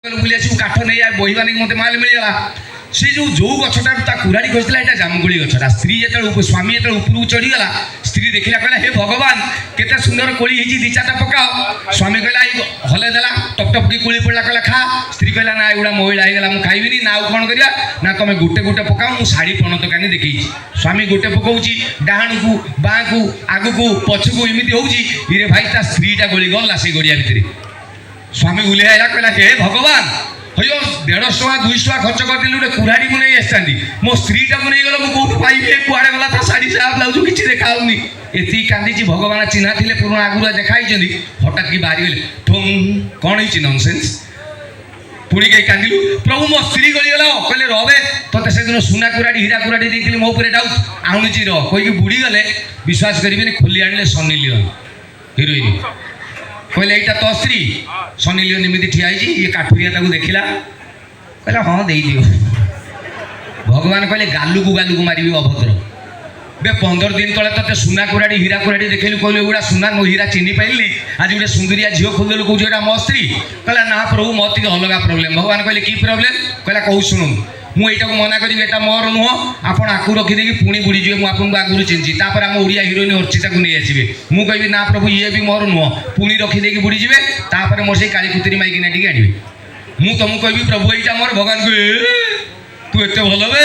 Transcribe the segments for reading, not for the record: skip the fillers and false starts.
बुली आसी काठ नहीं बहिबा नहीं मत माल मिलगला से जो गछटा कुराड़ी खोजला यहाँ जामुगुड़ी गछटा स्त्री जो स्वामी जो उपरକୁ चढ़ीगला स्त्री देखला कहला हे भगवान केते सुंदर कोली हिजी दी चारटा पकाओ स्वामी कहला हले देला टप टप की कोली पड़ला कहला खा स्त्री कहला ना एगुड़ा महिला होगा मुझे खाइबिनी ना कौन करिया ना तुम गोटे गोटे पकाओ मु शाढ़ी पणत कानी देखी स्वामी गोटे पकाउची डाहाण को बाँ को आग को पछ को एमती होउची इरे भाई ता स्त्रीटा गली गला से गड़िया भितर स्वामी बुले आइला कहला हे भगवान हयो 150 टका 200 टका खर्च करदिलु रे कुराड़ी मु नहीं आस्तांदी मो स्त्रीटा मु नहीं गलो मु कोठु पाइबे कुआडे गला ता साड़ी साफ ब्लाउज किछि देखाउनी एती कांदीची भगवान चिन्हा थिले पुराना आगुरा देखाइछंदी हठात की बारी गेले ठों कोन हिची नॉनसेंस पुणी कहीं कांदिलु प्रभु मो स्त्री गली गला कहले रवे तते से दिन सुना कुराड़ी हीरा कुराड़ी देथिली मो ऊपर डाउट आउनीची र कोई बुड़ी गले विश्वास करिबेनी खोली आनिले सनी लियोन हिरोइन कहले यहाँ तो स्त्री सनी लियोन एमती ठिया ये काठुरिया देखला कहला हाँ दे दियो भगवान कहले गालू को मारी अभद्र बे 15 दिन तले ते सुना कुराड़ी हीरा कुराड़ी देखलु कहलु एगुड़ा सुना नो हीरा चिन्ही पाइली आज गोटे सुंदरिया झील खोलदेलु कौच एटा मो स्त्री कहला ना प्रभु मोर टी अलग प्रोब्लेम भगवान कहले की प्रोब्लेम कहला कहू शुणु मुझे मना करी एटा मोर नुह आप आकू रखीदे पुणी बुड़ी जी मुझे आगुरी चिन्ही तापर आम ओडिया हिरोइन अर्चिता को नहीं आसवे मुझे कहि ना प्रभु ये भी मोर नुह पुणी रखीदे बुड़ी जी तापर मोर से काली कुतरी माइकिना टी आनबे मुझे तुमको कहि प्रभु यहाँ मोर भगवान को तू एत भल बे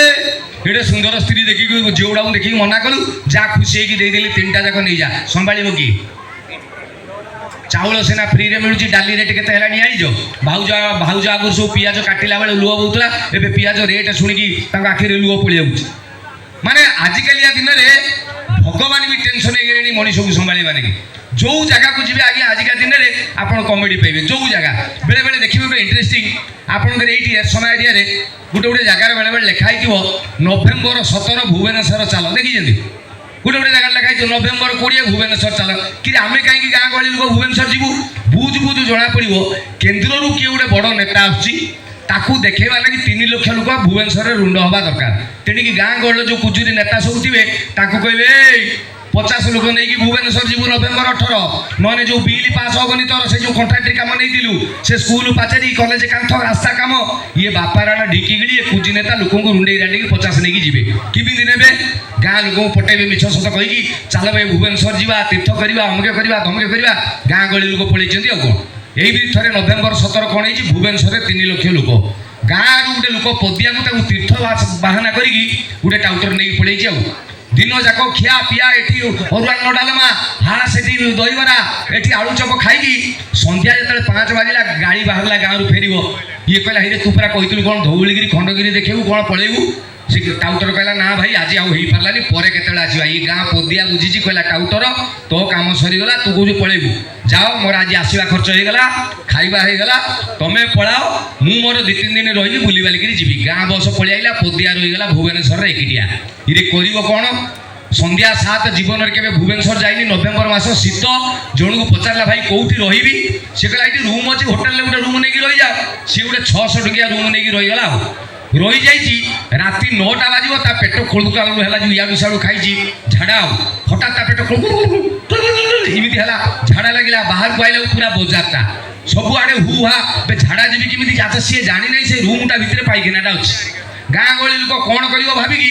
एटे सुंदर स्त्री देखिक झील गुड़ा देखिक मना कलु जा खुशी होगी देदेली 3टा जाक नहीं जा संभाल कि चाउल सेना फ्री रे मिलूँ डाली रेट केते हेलानी आइजो भाउज भाउज आगुर सब पियाज काटिला बेले लुह बोतला एबे पियाज रेट शुणिकी आखिरे लुह पड़ी जाऊँ माने आजिकालिया दिन में भगवान भी टेंशन हो मनीष को संभाल माने जो जगह को जी आगे आजिका दिन में आप कमेडी पाइबे जो जगह बेले बेले देखिए गोटे इंटरेस्टिंग आपंकर ये एरसमा एरिया गोटे गोटे जगार बेले बेले लिखाई नवेम्बर 17 भुवनेश्वर चाल देखी गोटे गोटे जगह लिखाई नवेम्बर 20 भुवनेश्वर चाल कि आम कहीं गाँ गहली लोक भुवनेश्वर जीवु बुझ बुझ जना पड़ो केन्द्र किए गोटे बड़ नेता आसू देखा लगे 3 लाख लोक भुवनेश्वर रुंड हवा दरकार तेणिक गाँ गहल जो कुजुरी नेता सब थे कहे 50 लोक नहीं भुवनेश्वर जीव नवेम्बर 18 नए जो बिल पास हेनी तोर से जो कंट्राक्टरी कम नहीं से स्कूल पाचेरी कॉलेज कांथ रास्ता कम ये बापारा ढिकी गिड़ी कुजी नेता लोक रुंडे रांडी 50 नहीं जी किमिति ने गाँ लोक पटेबे मिछ सत कहीकि चल भाई भुवनेश्वर जा तीर्थ करवा अमके करवा धमके करवा गाँ गहली लोक पलैंट आ कौन यही थे नवेम्बर 17 कौन है भुवनेश्वर 3 लाख लोक गाँ गोटे लोक पदिया को तीर्थ बाहाना करी गोटे टाउटर नहीं पलैंट दिन जाक खिया पिया एटी अरुआ डालमा हाँ से दहीबरा एटी आलू चप खाई संध्या जो 5 बाजिला गाड़ी बाहर गाँव रू फेर ये कहला हे तू पूरा कही कौन धौलगिरी खंडगिरी देखू कौन पलैबू से टाउटर कहला ना भाई आज आउ पारानी पर केतला आसवा ये गाँ पदिया बुझी कहला टाउटर तो काम सरीगला तू कौन पलैबू जाओ मोर आज आसवा खर्च होगा खाଇବା होगा तुम्हें पलाओ मु मोर 2-3 दिन रही बुली बालिक जी गाँ बस पलैला पदिया रहीगला भुवनेश्वर एकिटिया ये कर कौन संध्या 7 जीवन के भुवनेश्वर जाइनी नवेम्बर मास शीत जन को पचारा भाई कौटी रही सी कहला ये रूम अच्छी होटेल गोटे रूम नहीं रही जाओ सी गोटे 600 टकिया रूम नहीं रहीगला रही जाइए राति 9टा बाजो ता पेट खोलुकालु है या विषाणु खाई झाड़ा हठात ता पेट एमती है झाड़ा लगे बाहर को आइला पूरा बजारटा सबुआड़े हु हा झाड़ा जी किमी जात सी जानी ना से रूमटा भितर पाइखानाटा अच्छी गाँ गहली लोक कौन कर भाविकी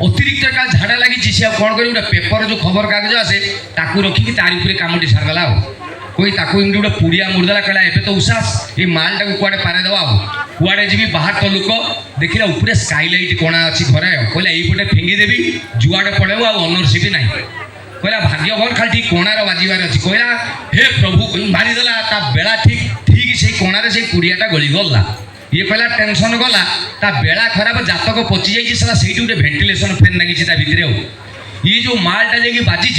अतिरिक्त झाड़ा लगी सी कौन कर गोटे पेपर जो खबर कागज आसे ताकू रखिकी तारी उपरे कामटी सारदेला कोई ताकू एमती गोटे पुड़िया मुड़देला कहला एबे तो उसास ये मालटा को कुआड़े पारेदेवा कुआड़े जी बाहर तो लोक देखला उपरे स्काईलाइट कणा अच्छी घरे कहला यहीपटे फिंगीदेवी जुआड़े पड़े ऑनरशिप ना कहला भाग्य भल खाली ठीक कणार बाजार अच्छी कहला हे प्रभु मारिदेला ता बेला ठीक ठीक से कणार से कुड़ियाटा गली गला ये कहला टेंशन गला ता बेला खराब जातक पचि जाइए से गोटे भेंटिलेसन फैन लगी भितर ये जो मालटा जाकि बाजी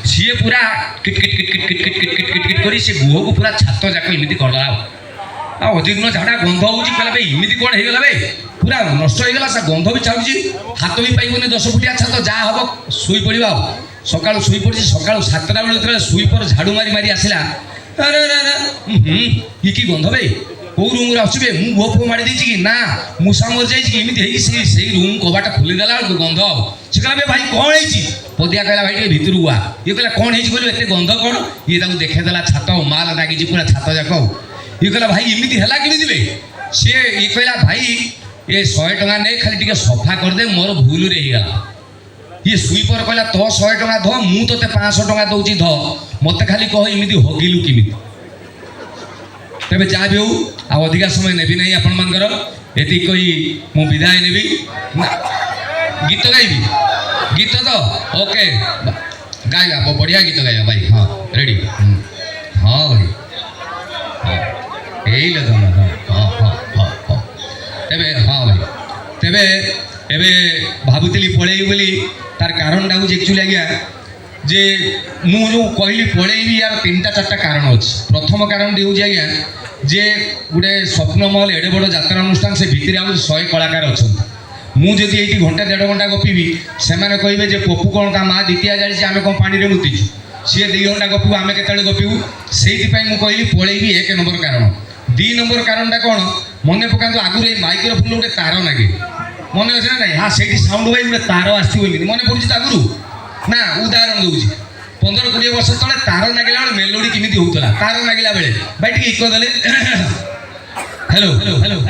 सी पूरा किटकिट किटकिट किटकिट किटकिट किटकिट कर से गुह को पूरा छात जाक एमती करदेला अधिक झाड़ा गंध हो भाई इमिति कौन होगा भाई पूरा नष्ट होगा से गंध भी छाड़ी हाथ भी पाइबनी 10 फुटिया छात जहाँ हम शुई पड़ा सका शुई पड़ी सका 7टा बेले शुई पर झाड़ू मारी मारी आसला ये कि गंध भाई कौ रूम आसवे मुझे गुह फुह मारी कि ना मूषा मर जाइए रूम कबाटा खोलीदेला गंध से कहला भाई कौन है पदिया कहला भाई भितर हुआ ये कहला कौन है बोलो एत गंध कौन ये देखदेला छात माल दागी पूरा छात जाक ये कहला भाई इमिति है किमी सी ये कहला भाई ये 100 टଙ୍କା नहीं खाली टिके सफा कर दे मोर भूल रे गला ये स्वीपर कहला तो 100 टଙ୍କା ध मु तोते 500 टଙ୍କା दउची ध मते खाली कह इमिति हगिलु किमिति तेबे जा भी हो आ अधिका समय नेबी नहीं आपण मानकर एति कोई मु विदाय नेबी गीत गाइबी गीत तो ओके गाइबा बढ़िया गीत गाइबा भाई हाँ रेडी हाँ भाई यही लगा हाँ हाँ हाँ हाँ तेबे हाँ भाई तेबे एबे भाबुतिली पळेई बोली तार कारण टा हूँ एक्चुअली आज्ञा जे मु जो कहली पळेई यार 3टा 4टा कारण अछि प्रथम कारण टी हूँ आज्ञा जे गोटे स्वप्नमहल एडे बड़ यात्रा अनुष्ठान से भितर आम 100 कलाकार अच्छा मुझे ये घंटा 1.5 घंटा गपीबी से कहे जे पपु कौन ता माँ द्वितीय जाड़ी आम कौन पानी में मुतीचु सी 2 घंटा गपू आम के गपीबू से कहली पलैबी 1 नंबर कारण 2 नंबर कारणटा कौन मन पका आगुरी माइक्रोफोन गोटे तार नागे मन अच्छे ना हाँ से साउंड भाई गोटे तार आसमी मन पड़े आगुरी ना उदाहरण दूसरी 15-20 वर्ष तले तार नागिला बेले मेलोडी केमी होता तार नागिला बेले भाई टे इको देले हेलो हेलो हेलो